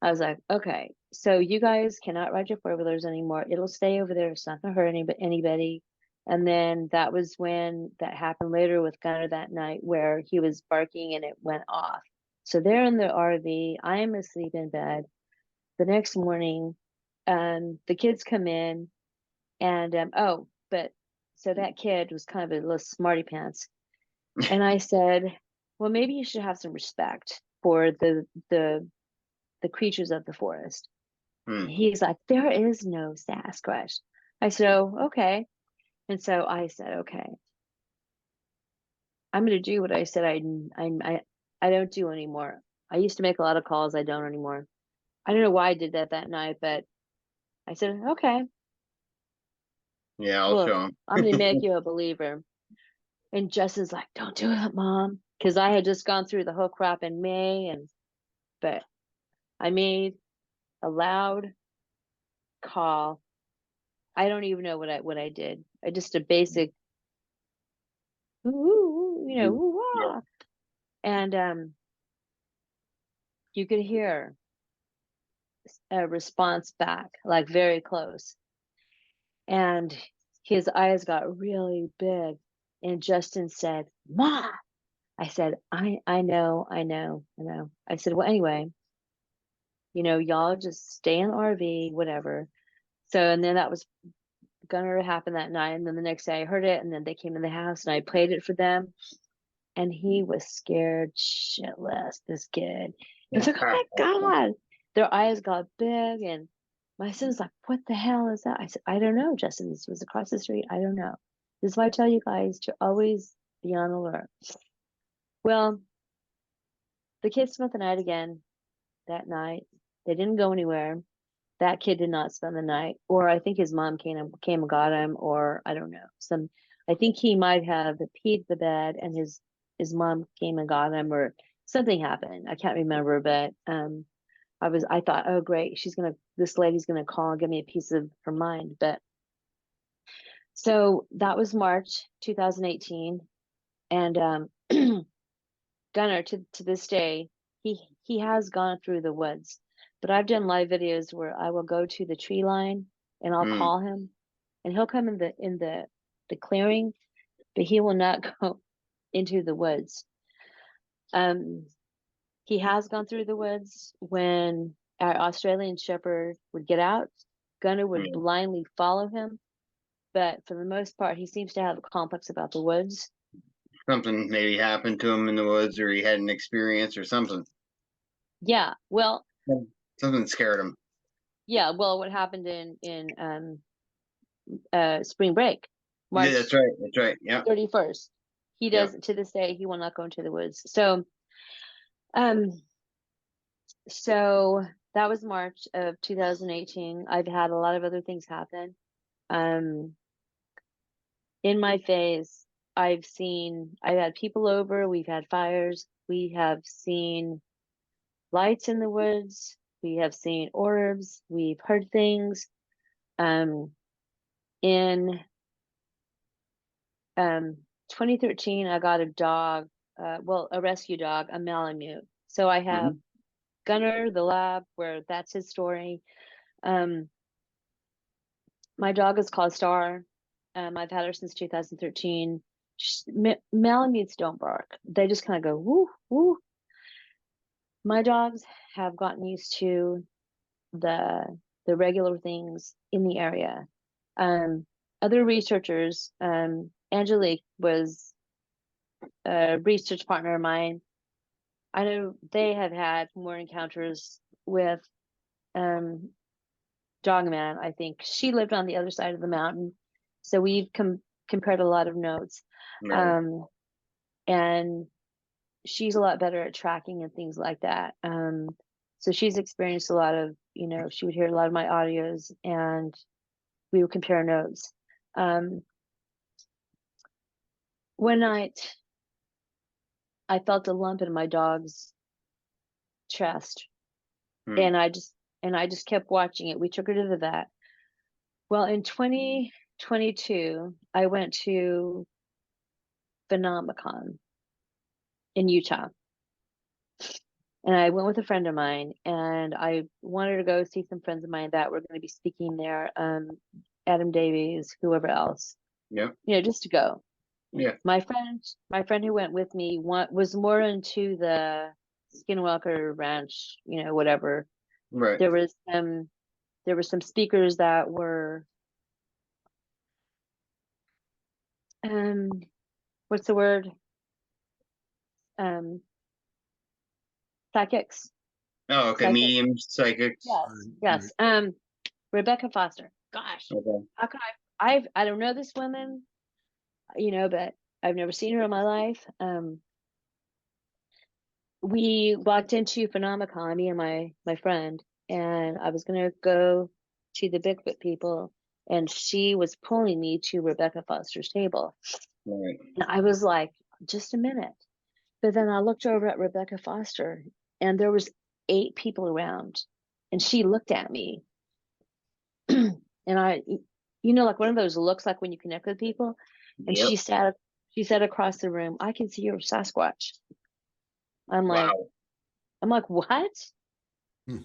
I was like, okay, so you guys cannot ride your 4-wheelers anymore. It'll stay over there. It's not gonna hurt anybody. And then that was when that happened later with Gunner that night, where he was barking and it went off. So they're in the RV. I am asleep in bed. The next morning, the kids come in, and so that kid was kind of a little smarty pants. And I said, well, maybe you should have some respect for the creatures of the forest. He's like, there is no Sasquatch. I said, oh, okay. And so I said, okay, I'm going to do what I said I don't do anymore. I used to make a lot of calls. I don't anymore. I don't know why I did that night, but I said, okay, Yeah, I'll cool. show him. I'm gonna make you a believer. And Justin's like, don't do it, Mom. Because I had just gone through the whole crap in May, but I made a loud call. I don't even know what I did. I just a basic, ooh, you know, ooh, Yeah. ah. And you could hear a response back, like very close. And his eyes got really big. And Justin said, Ma. I said, I know, I know, I know. I said, well, anyway, you know, y'all just stay in the RV, whatever. So, and then that was gonna happen that night. And then the next day I heard it, and then they came in the house and I played it for them. And he was scared shitless, this kid. He was like, oh my God. Their eyes got big. And my son's like, what the hell is that? I said, I don't know, Justin. This was across the street. I don't know. This is why I tell you guys to always be on alert. Well, the kids spent the night again that night. They didn't go anywhere. That kid did not spend the night, or I think his mom came and got him, or I don't know. I think he might have peed the bed, and his mom came and got him, or something happened. I can't remember, but I thought, oh great, this lady's gonna call and give me a piece of her mind. But so that was March 2018, and Gunner to this day, he has gone through the woods, but I've done live videos where I will go to the tree line and I'll call him, and he'll come in the clearing, but he will not go into the woods. He has gone through the woods. When our Australian Shepherd would get out, Gunner would blindly follow him, but for the most part, he seems to have a complex about the woods. Something maybe happened to him in the woods, or he had an experience or something. Yeah, well, Something scared him. yeah, well, what happened in spring break, Yeah, March that's right. That's right. Yeah. 31st. He Yeah. does, to this day, he will not go into the woods. Um, so that was March of 2018. I've had a lot of other things happen. In my phase, I've had people over, we've had fires, we have seen lights in the woods, we have seen orbs, we've heard things. In 2013, I got a dog, a rescue dog, a Malamute. So I have Gunner, the lab, where that's his story. My dog is called Star. I've had her since 2013. Malamutes don't bark. They just kind of go, woo, woo. My dogs have gotten used to the regular things in the area. Other researchers, Angelique was a research partner of mine. I know they have had more encounters with Dogman. I think she lived on the other side of the mountain, so we've compared a lot of notes. Right. And she's a lot better at tracking and things like that. So she's experienced a lot of, she would hear a lot of my audios, and we would compare notes. One night, I felt a lump in my dog's chest, and I just kept watching it. We took her to the vet. Well, in 2022, I went to Phenomicon in Utah, and I went with a friend of mine, and I wanted to go see some friends of mine that were going to be speaking there. Adam Davies, whoever else. Yeah. Just to go. Yeah. My friend who went with me was more into the Skinwalker Ranch, whatever. Right. There were some speakers that were what's the word? Psychics. Oh, okay. Mediums, psychics. Yes. Rebecca Foster. Gosh. Okay. How can I don't know this woman, but I've never seen her in my life. We walked into Phenomicon, me and my friend, and I was gonna go to the Bigfoot people, and she was pulling me to Rebecca Foster's table. Right. And I was like, just a minute. But then I looked over at Rebecca Foster, and there was 8 people around, and she looked at me. And I, like one of those looks like when you connect with people. And Yep. she said across the room, I can see your Sasqutch. I'm like, Wow. What? Hmm.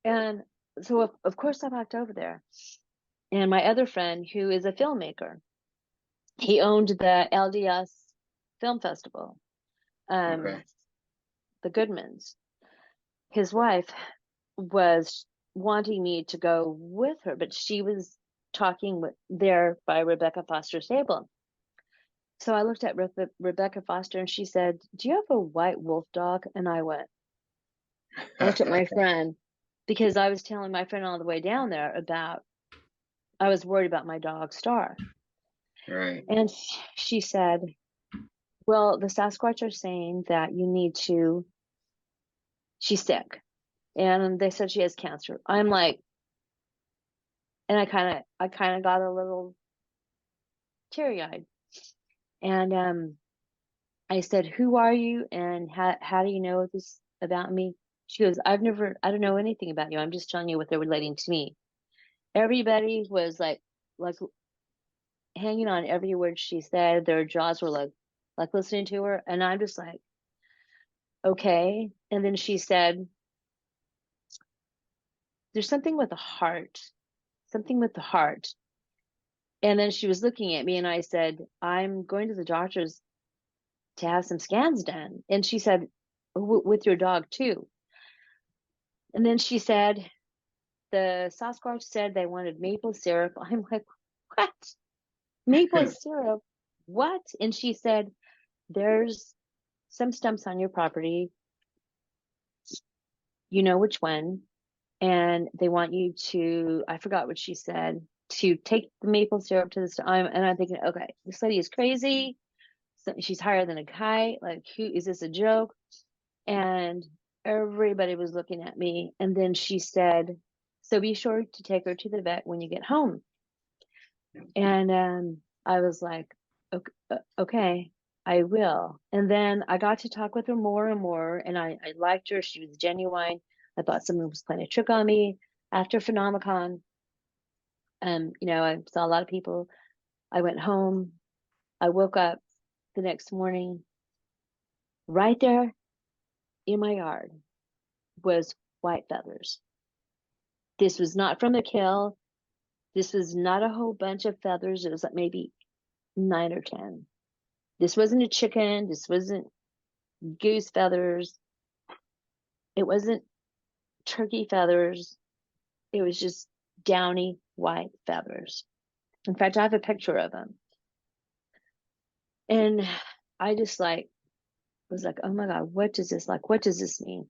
And so of course I walked over there. And my other friend, who is a filmmaker, he owned the LDS Film Festival, Okay. the Goodmans. His wife was wanting me to go with her, but she was talking there by Rebecca Foster's table. So I looked at Rebecca Foster, and she said, do you have a white wolf dog? And I looked at my friend, because I was telling my friend on the way down there I was worried about my dog Star. Right. And she said, well, the Sasquatch are saying that she's sick. And they said she has cancer. I'm like, and I kind of got a little teary-eyed. And I said, who are you? And how do you know this about me? She goes, I don't know anything about you. I'm just telling you what they're relating to me. Everybody was like hanging on every word she said. Their jaws were like listening to her. And I'm just like, okay. And then she said, there's something with the heart, something with the heart. And then she was looking at me, and I said, I'm going to the doctor's to have some scans done. And she said, with your dog too. And then she said, the Sasquatch said they wanted maple syrup. I'm like, what? Maple syrup? What? And she said, there's some stumps on your property. You know which one. And they want you to, I forgot what she said, to take the maple syrup to the stump. And I'm thinking, okay, this lady is crazy. She's higher than a kite. Like, who is this, a joke? And everybody was looking at me. And then she said, so be sure to take her to the vet when you get home. And I was like, okay, I will. And then I got to talk with her more and more, and I liked her. She was genuine. I thought someone was playing a trick on me. After Phenomicon, I saw a lot of people. I went home. I woke up the next morning. Right there in my yard was white feathers. This was not from the kill. This was not a whole bunch of feathers. It was like maybe 9 or 10. This wasn't a chicken. This wasn't goose feathers. It wasn't turkey feathers. It was just downy white feathers. In fact, I have a picture of them. And I just was like, oh my God, what does this mean?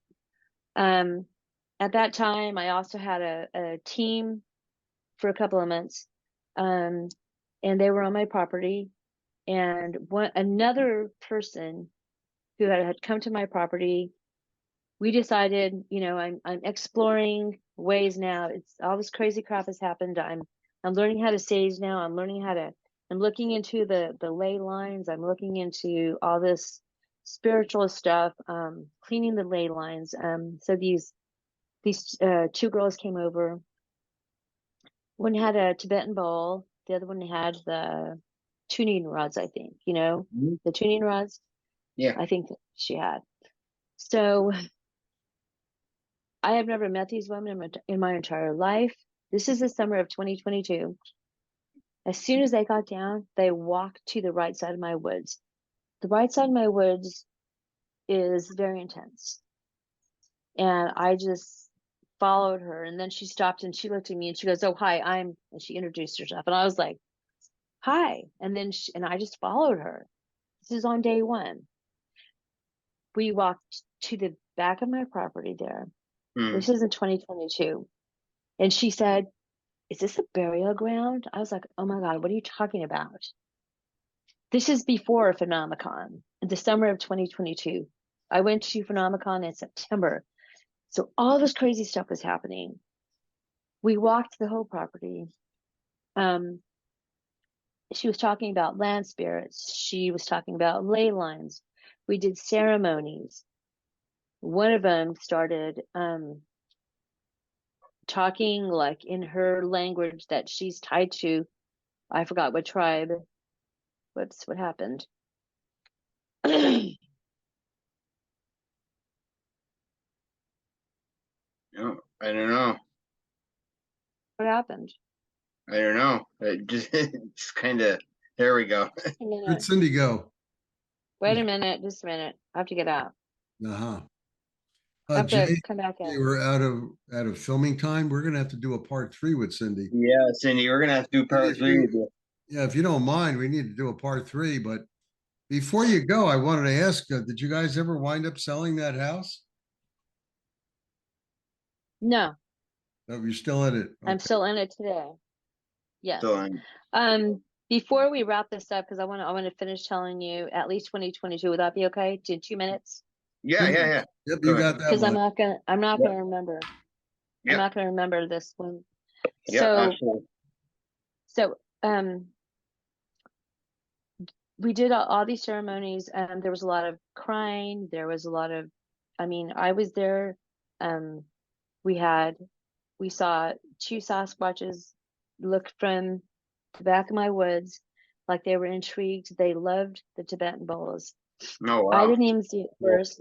At that time, I also had a team for a couple of months. And they were on my property. And another person who had come to my property, we decided, I'm exploring ways now. It's all this crazy crap has happened. I'm learning how to sage now. I'm looking into the ley lines. I'm looking into all this spiritual stuff, cleaning the ley lines. So these 2 girls came over. One had a Tibetan bowl. The other one had the tuning rods, I think, the tuning rods. Yeah. I think that she had. So I have never met these women in my entire life. This is the summer of 2022. As soon as they got down, they walked to the right side of my woods. The right side of my woods is very intense. And I just followed her. And then she stopped and she looked at me and she goes, oh, hi, and she introduced herself. And I was like, hi. And then I just followed her. This is on day 1. We walked to the back of my property there. This is in 2022. And she said, is this a burial ground? I was like, oh my God, what are you talking about? This is before Phenomicon, in the summer of 2022. I went to Phenomicon in September. So all this crazy stuff was happening. We walked the whole property. She was talking about land spirits. She was talking about ley lines. We did ceremonies. One of them started talking like in her language that she's tied to. I forgot what tribe. Whoops, what happened? No, I don't know. What happened? I don't know. It just it's kind of there we go. A Let minute. Cindy go. Wait a minute. Just a minute. I have to get out. Uh-huh. I have Jay, to come back Jay, in. we're out of filming time. We're gonna have to do a part 3 with Cindy. Yeah, Cindy, we're gonna have to do part If 3 you- with you. Yeah, if you don't mind, we need to do a part 3. But before you go, I wanted to ask, did you guys ever wind up selling that house? No, No, you're still in it. I'm Okay. still in it today. Yes. So Before we wrap this up, because I want to finish telling you at least 2022. Would that be okay? To 2 minutes? yeah. Yep, Go you ahead. got that Because I'm much. not Yep. gonna remember. I'm Yep. not gonna remember this one. Yeah, So absolutely. so we did all these ceremonies. There was a lot of crying. There was a lot of, I mean, I was there. We saw 2 Sasquatches look from the back of my woods like they were intrigued. They loved the Tibetan bowls. Oh I wow. didn't even see it Cool. first.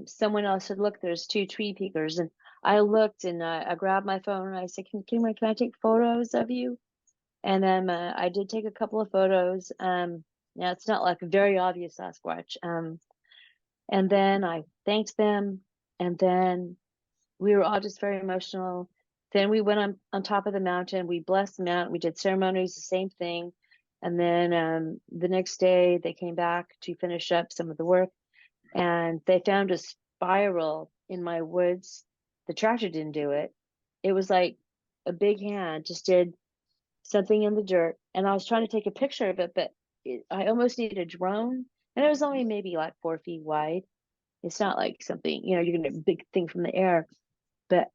Someone else said, look, there's 2 tree peekers. And I looked and I grabbed my phone and I said, can I take photos of you? And then I did take a couple of photos. Now it's not like a very obvious Sasquatch. And then I thanked them. And then we were all just very emotional. Then we went on top of the mountain. We blessed the mountain. We did ceremonies, the same thing. And then the next day they came back to finish up some of the work. And they found a spiral in my woods. The tractor didn't do it. It was like a big hand just did something in the dirt. And I was trying to take a picture of it, but I almost needed a drone. And it was only maybe like 4 feet wide. It's not like something, you're going to get a big thing from the air. But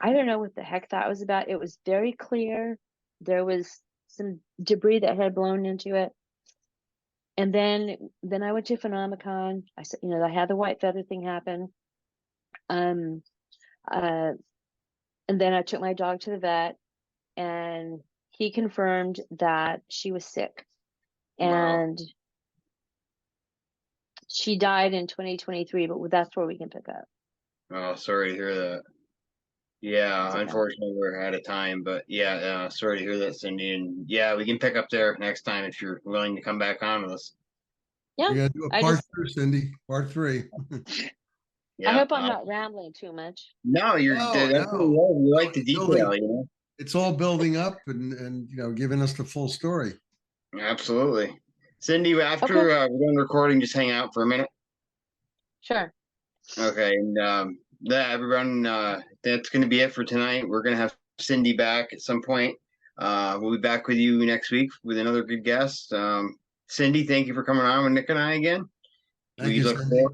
I don't know what the heck that was about. It was very clear. There was some debris that had blown into it. And then I went to Phenomenon. I said, I had the white feather thing happen. Um, uh, and then I took my dog to the vet, and he confirmed that she was sick, Wow. and she died in 2023. But that's where we can pick up. Oh, sorry to hear that. Yeah, It's okay. unfortunately we're out of time, but yeah, sorry to hear that, Cindy. And yeah, we can pick up there next time if you're willing to come back on with us. Yeah, We're gonna do a I part just 2, Cindy. Part 3. I Yeah. hope I'm not rambling too much. No, No, that's what we love. We like the it's building. detail, It's all building up and giving us the full story. Absolutely. Cindy, after Okay. we're done recording, just hang out for a minute. Sure. Okay, and yeah, everyone, that's going to be it for tonight. We're going to have Cindy back at some point. We'll be back with you next week with another good guest. Cindy, thank you for coming on with Nick and I again. Thank you, Cindy.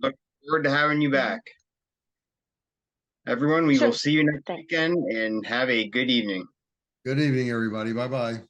Look forward to having you back. Everyone, we will see you next weekend, and have a good evening. Good evening, everybody. Bye-bye.